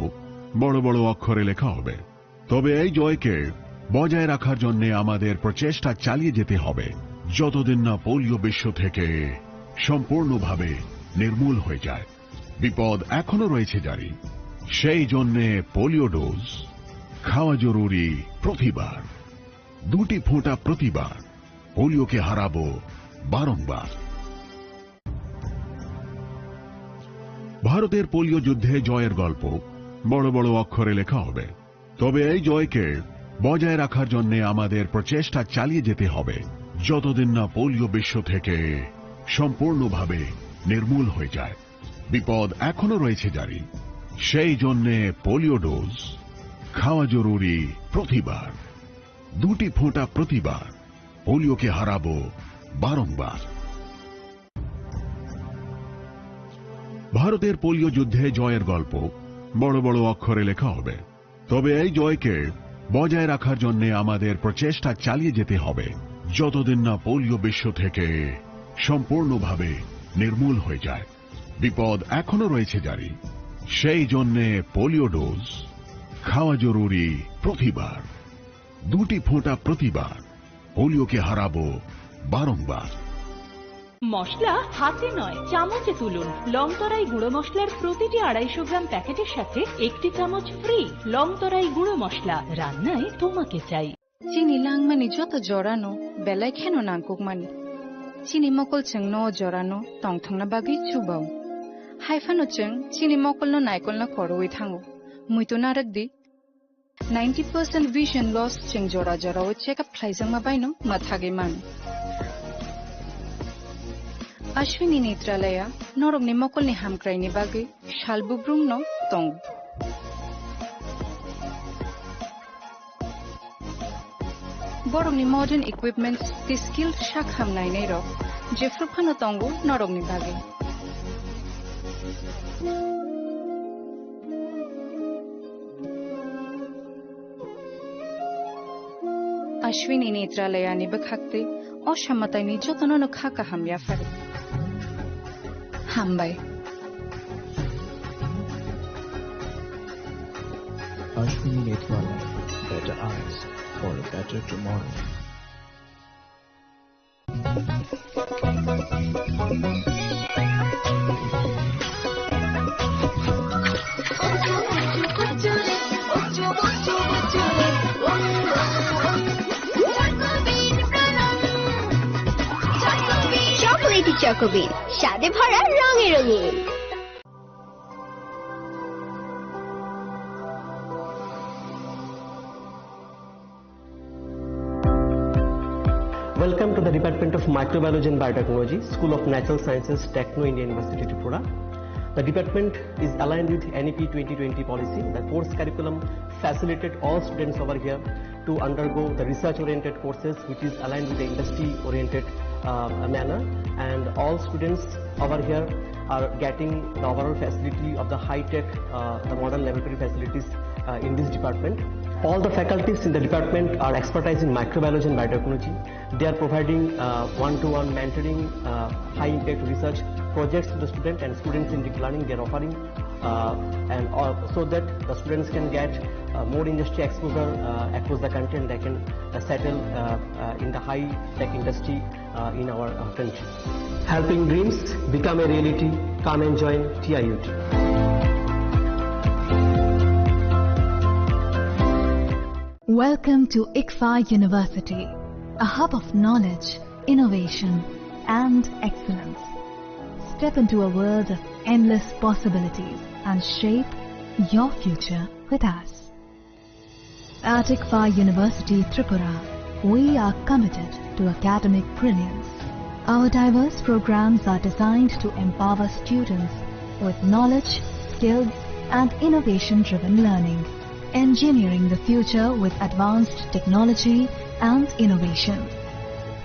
[SPEAKER 9] বড় বড় অক্ষরে লেখা হবে, তবে এই জয়কে বজায় রাখার জন্য আমাদের প্রচেষ্টা চালিয়ে যেতে হবে যতদিন না পোলিও বিশ্ব থেকে সম্পূর্ণভাবে নির্মূল হয়ে যায়। বিপদ এখনো রয়েছে জারি, সেই জন্য পোলিও ডোজ খাওয়া জরুরি প্রতিবার, 2টি ফোঁটা প্রতিবার। পোলিওকে হারাবো বারংবার। ভারতের পোলিও যুদ্ধে জয়ের গল্প বড় বড় অক্ষরে লেখা হবে, তবে এই জয়কে বজায় রাখার জন্য আমাদের প্রচেষ্টা চালিয়ে যেতে হবে যতদিন না পোলিও বিশ্ব থেকে সম্পূর্ণভাবে নির্মূল হয়ে যায়। বিপদ এখনো রয়েছে জারি, সেই জন্য পোলিও ডোজ খাওয়া জরুরি প্রতিবার, 2টি ফোঁটা প্রতিবার। পোলিওকে হারাবো বারংবার। ভারতের পোলিও যুদ্ধে জয়ের গল্প বড় বড় অক্ষরে লেখা হবে, তবে এই জয়কে বজায় রাখার জন্য আমাদের প্রচেষ্টা চালিয়ে যেতে হবে যতদিন না পোলিও বিশ্ব থেকে সম্পূর্ণভাবে নির্মূল হয়ে যায়। বিপদ এখনো রয়েছে জারি, সেই জন্য পোলিও ডোজ খাওয়া জরুরি প্রতিবার, 2টি ফোঁটা প্রতিবার। পোলিওকে হারাবো বারংবার।
[SPEAKER 10] মশলা হাতে নয় চামচে তুলুন। লংতরাই গুঁড়ো মশলার প্রতিটি 250 গ্রাম প্যাকেটের সাথে 1টি চামচ ফ্রি। লংতরাই গুঁড়ো মশলা, রান্নায় তোমাকে চাই।
[SPEAKER 11] চিনি লাংমানি যত জরানো বেলায় খেন নাংকুকমানি চিনি মকল চং ন জরানো টংথংনা বাগি চুবাও হাইফানো চং চিনি মকল ন নাইকল না খরওই থাঙ্গো মুইতো নারক দি 90% vision loss ching jora jora o checkup khlaijang ma baino mathage man Ashwini Netralaya norok ni mokol ni hamkrai ni bage shalbubrung no tong borok ni modern equipments ti skill shak hamnai nei rok jefru phano tongo norok ni bage Ashwini Netralaya ni bakhakte অসামতায় নির্যাতন খাকা হামিয়া ফেলে হামবাই
[SPEAKER 6] Ashwini Netralaya, better eyes for a better tomorrow.
[SPEAKER 12] চকোবিন স্বাদে ভরা রঙে রঙিন
[SPEAKER 13] Welcome to the Department of Microbiology and Biotechnology, School of Natural Sciences, Techno India University, Tripura. The department is aligned with NEP 2020 policy. The course curriculum facilitated all students over here to undergo the research-oriented courses, which is aligned with the industry-oriented manner, and all students over here are getting the overall facility of the high-tech, the modern laboratory facilities in this department. All the faculties in the department are expertise in microbiology and biotechnology. They are providing one-to-one mentoring, high-impact research projects to the student, and students in deep learning they are offering, and so that the students can get more industry exposure across the country, and they can settle in the high-tech industry in our country. Helping dreams become a reality. Come and join TIUT.
[SPEAKER 14] Welcome to ICFA University, a hub of knowledge, innovation, and excellence. Step into a world of endless possibilities and shape your future with us. At ICFA University, Tripura, we are committed to academic brilliance. Our diverse programs are designed to empower students with knowledge, skills, and innovation-driven learning, engineering the future with advanced technology and innovation,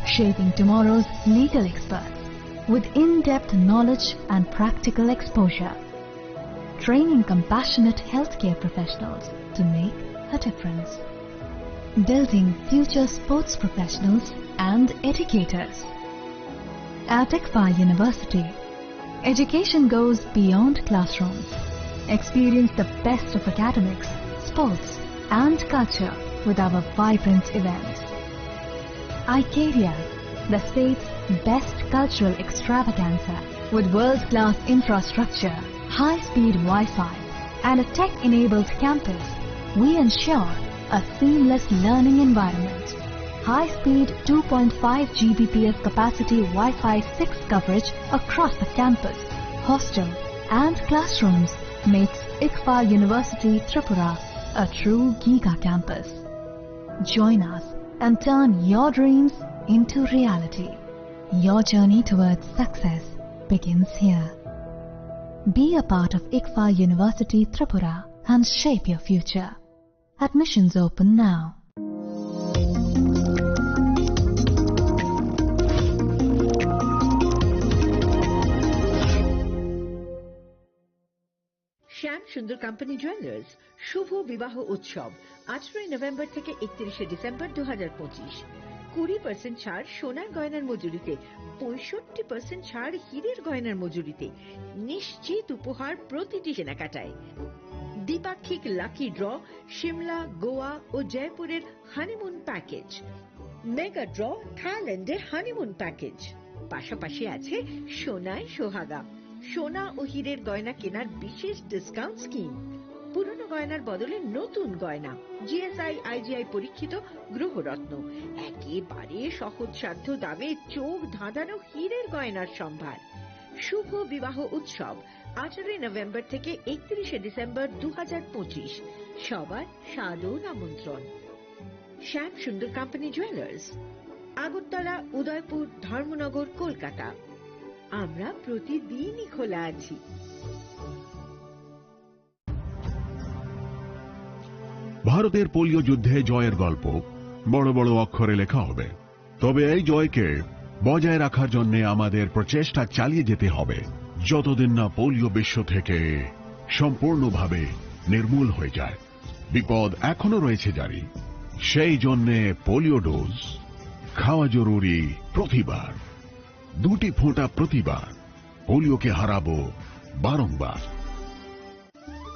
[SPEAKER 14] shaping tomorrow's legal experts with in-depth knowledge and practical exposure, training compassionate healthcare professionals to make a difference, building future sports professionals and educators. At ICFA University, education goes beyond classrooms. Experience the best of academics, sports, and culture with our vibrant events. ICARIA, the state's best cultural extravaganza, with world-class infrastructure, high-speed Wi-Fi, and a tech-enabled campus, we ensure a seamless learning environment. High-speed 2.5 Gbps capacity Wi-Fi 6 coverage across the campus, hostel, and classrooms makes ICFA University Tripura a true Giga campus. Join us and turn your dreams into reality. Your journey towards success begins here. Be a part of ICFA University Tripura and shape your future. Admissions open now.
[SPEAKER 15] শ্যাম সুন্দর company jewellers শুভ বিবাহ উৎসব 18 November থেকে 31 December 2025। 20% ছাড় সোনার গয়নার মজুরিতে, 65% ছাড় হীরের গয়নার মজুরিতে, নিশ্চিত উপহার প্রতিটি কেনাকাটায়। দ্বিপাক্ষিক লাকি ড্র, শিমলা, গোয়া ও জয়পুরের হানিমুন প্যাকেজ, মেগা ড্র, থাইল্যান্ডে হানিমুন প্যাকেজ। পাশাপাশি আছে সোনায় সোহাগা, সোনা ও হীরের গয়না কেনার বিশেষ ডিসকাউন্ট স্কিম। পুরনো গয়নার বদলে নতুন গয়না, জিএসআই আইজিআই পরীক্ষিত গ্রহরত্ন, একেবারে সহজসাধ্য দামে চোখ ধাঁধানো হীরের গয়নার সম্ভার। শুভ বিবাহ উৎসব 18 নভেম্বর থেকে 31 ডিসেম্বর 2025। সবার সাদর আমন্ত্রণ। শ্যাম সুন্দর কোম্পানি জুয়েলার্স, আগরতলা, উদয়পুর, ধর্মনগর, কলকাতা। আমরা প্রতিদিনই খোলা আছি।
[SPEAKER 9] ভারতের পোলিও যুদ্ধে জয়ের গল্প বড় বড় অক্ষরে লেখা হবে, তবে এই জয়কে বজায় রাখার জন্য আমাদের প্রচেষ্টা চালিয়ে যেতে হবে যতদিন না পোলিও বিশ্ব থেকে সম্পূর্ণভাবে নির্মূল হয়ে যায়। বিপদ এখনো রয়েছে জারি, সেই জন্যে পোলিও ডোজ খাওয়া জরুরি প্রতিবার। 2টি ফোঁটা প্রতিবার, পোলিওকে হারাবো বারংবার।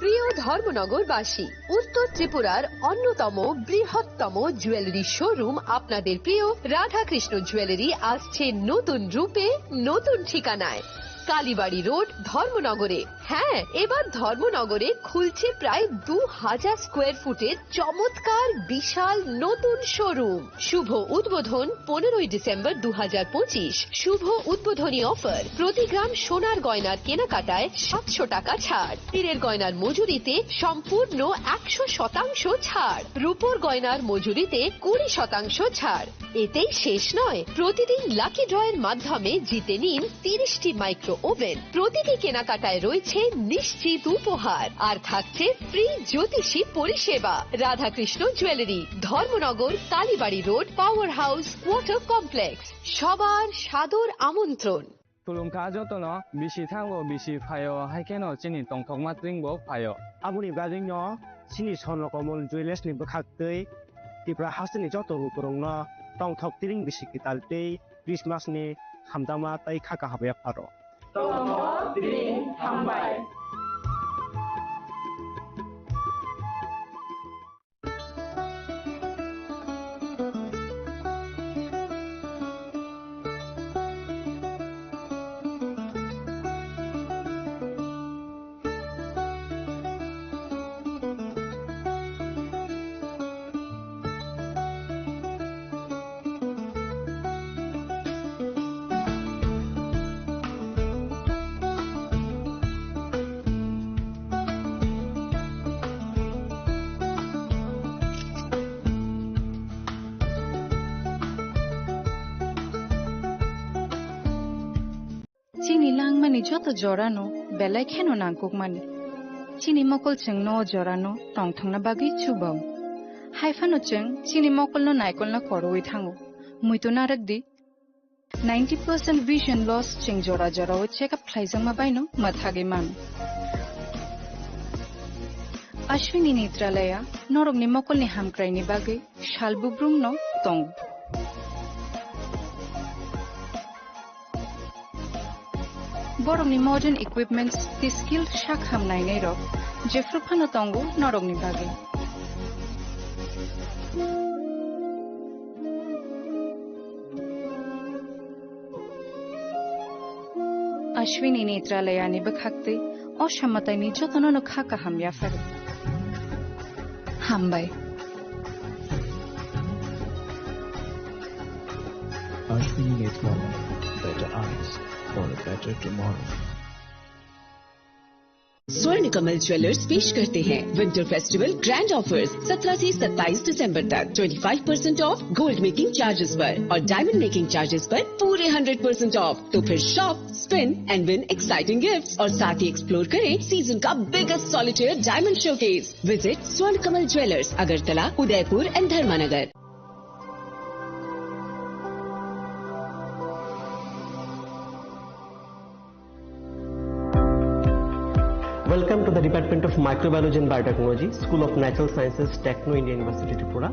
[SPEAKER 16] প্রিয় ধর্মনগরবাসী, উত্তর ত্রিপুরার অন্যতম বৃহত্তম জুয়েলারি শোরুম আপনাদের প্রিয় রাধাকৃষ্ণ জুয়েলারি আসছে নতুন রূপে, নতুন ঠিকানায়, কালীবাড়ি রোড, ধর্মনগরে। হ্যাঁ, এবার ধর্মনগরে খুলছে প্রায় 2000 স্কোয়ার ফুটের চমৎকার বিশাল নতুন শোরুম। শুভ উদ্বোধন 15 ডিসেম্বর 2025। শুভ উদ্বোধনী অফার, প্রতি গ্রাম সোনার গয়নার কেনাকাটায় 700 টাকা ছাড়, হীরের গয়নার মজুরিতে সম্পূর্ণ 100% ছাড়, রূপোর গয়নার মজুরিতে 20% ছাড়। এতেই শেষ নয়, প্রতিদিন লাকি ড্রয়ের মাধ্যমে জিতে নিন 30টি মাইক্রো ওভেন। প্রতিটি কেনাকাটায় রয়েছে নিশ্চিত উপহার, আর থাকছে ফ্রি জ্যোতিষী পরিষেবা। Radhakrishna jewellery, Dharmanagar, Kalibari road, power house, water complex. সবার সাদর আমন্ত্রণ।
[SPEAKER 17] তুলুমকা যতন বিশি থাঙ্গো বিশি ফায় হাইকেন চিনি টংথক মাত্রিংবো ফায়
[SPEAKER 18] আবুনি গাজিং চিনি সনকমল জুয়েলার্সনি বখাকতৈ ত্রিপুরা হাউসनि যতन করং টংথক তিরিং বিশি কিতালতৈ ক্রিসমাসनि হামদামা তাই খাকা হাবে Faro থামবাই।
[SPEAKER 11] ni joto jorano belai kheno nangkukmani chini mokol cheng no jorano tongthongna bagi chubau haifano cheng chini mokol no naikol na koroi thango muito narakdi 90% vision loss cheng jora jora o check up khlaijang ma baino mathage man Ashwini Netralaya norog ni mokol ni hamkrai ni bagi shalbubrum no tong borok ni modern equipments ti skilled shakham nai nei rok jefru phano tongo norog ni bagi Ashwini Netralaya ni bakhakte oshamatay ni jotono no khaka hamya faru hambai
[SPEAKER 6] Ashwini Netralaya, better eyes for a better tomorrow.
[SPEAKER 19] स्वर्ण Kamal jewellers पेश करते हैं winter festival grand offers 17 से 27 दिसंबर तक 25% of gold making charges पर और diamond making charges पर पूरे 100% ऑफ। तो फिर shop, spin and win exciting gifts और साथ ही एक्सप्लोर करें सीजन का biggest solitaire diamond showcase. Visit Swarna Kamal jewellers, Agartala, Udaipur and Dharmanagar.
[SPEAKER 13] Welcome to the Department of Microbiology and Biotechnology, School of Natural Sciences, Techno India University, Tripura.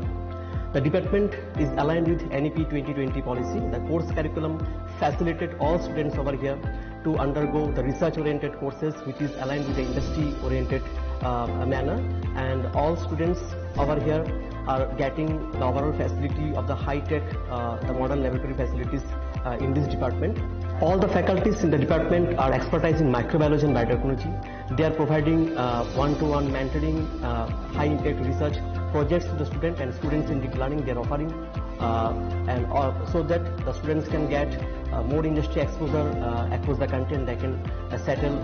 [SPEAKER 13] The department is aligned with NEP 2020 policy. The course curriculum facilitated all students over here to undergo the research-oriented courses, which is aligned with the industry-oriented manner. And all students over here are getting the overall facility of the high-tech, the modern laboratory facilities in this department. All the faculties in the department are expertise in microbiology and biotechnology. They are providing one-to-one mentoring, high-impact research projects to the student, and students in deep learning they are offering, so that the students can get more industry exposure across the country, and they can settle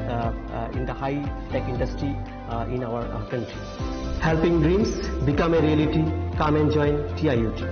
[SPEAKER 13] in the high-tech industry in our country. Helping dreams become a reality. Come and join TIUT.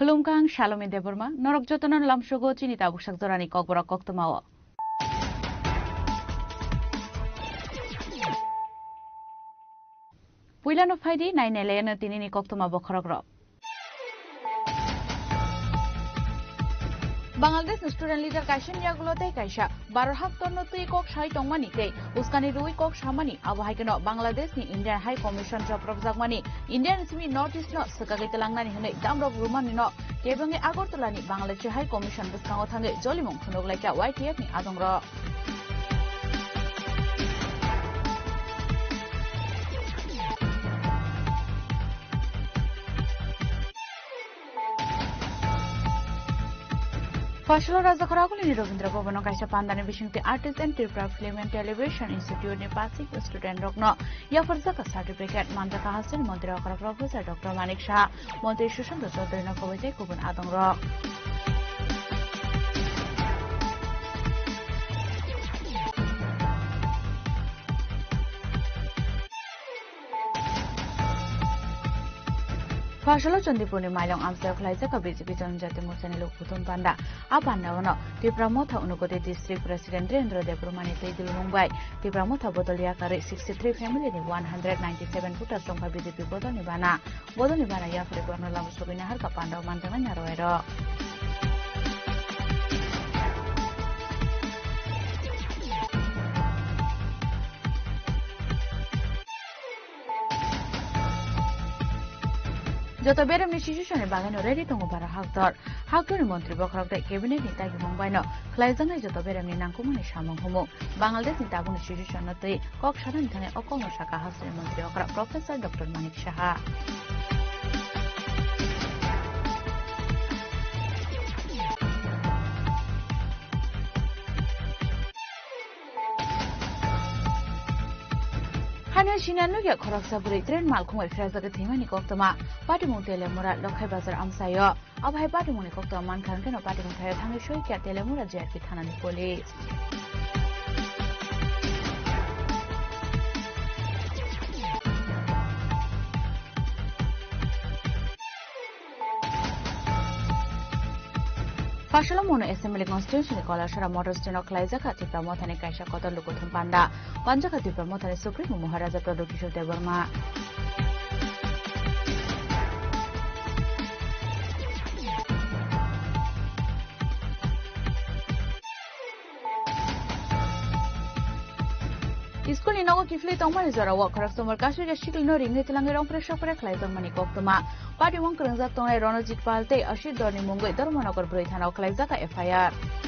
[SPEAKER 20] Khulumkang Shalom Deborma, Norok Jotonan Lamshogo Chinita Bushak Zorani Kokbora Koktumawa. Puilan of Heidi, 9 Elena Tinini Koktuma Bokorogro. Bangladesh student leader Kaishan Yagulote Kaisha, Barhak Tono Kok Shai Tongmani, Uskani Rui Kok Shamani, Awahikano, Bangladesh, Indian High Commission Job of Zagmani, Indian Simi Northeast Not, Sakagalangan, Dam of Rumanino, Kebangi Agortolani, Bangladesh High Commission, Buskangotange, Jolimon, Kunoglaika, White Yaki, Adongro. Fashulo Raza Karakuli Ravindra Bhavana Kaisha Pandani Vishinti Artist and Tripura Film and Television Institute Nipasik Student Rokno Yafarzaka Certificate Mandaka Hasan Mondra Professor Dr. Manik Shah Monte Shushan the Chodrina Kovate Kuban Adongro. Fashulo Chandipuni Malong Amsar Klaisaka BJP Janjati Musani Lokutun Panda Apandavano Tipramotha Unugode District President Rendra Debrumani Tedil Mumbai Tipramotha Bodoliakari 63 family 197 putas from BJP Bodonibana Bodonibana Yafrikono Lamusubina Harka Panda Mantamana Roero. যত বেরামনি শিশু সনে বাগানো ready দङ बारा हाक्टर मन्त्री बखरक cabinet नि तागि मंबाइनो खलाइजंनाय যত बेरामनि नांगौमानि सामं हमु बांलादेश नि ताबुनि शिशु सनतै कक सानानि थानाय अकम शाखा हाउसनि मन्त्री अकरा प्रोफेसर डॉक्टर मानिक साहा हानो सिनानो या खरकसा बुरै ट्रेन मालखुमै फ्राजारे थिमानि कक्तमा पाटिमुं तेलेमुरा लखाइ बाजार आमसायो अबहाय पाटिमुंनि कक्तमा मानखानकेनो पाटिमुं थायो थाङै Saikia तेलेमुरा जेआरपि थानानि police Fashalom mono assembly constitution kolasara motor steno klaizaka tipra mothane kaisa kotor lukuthum panda panjaka tipra mothane supreme maharaja Pradip Kishore Devarma School ni nago kifli tongmani zara wa kharak somar kasir ya shikil no ring ni tilangi rong pressure para klaizang mani koktoma pati wong kerengza tongai ronojit palte ashir dorni mungoi dormanagar broi thana klaizaka FIR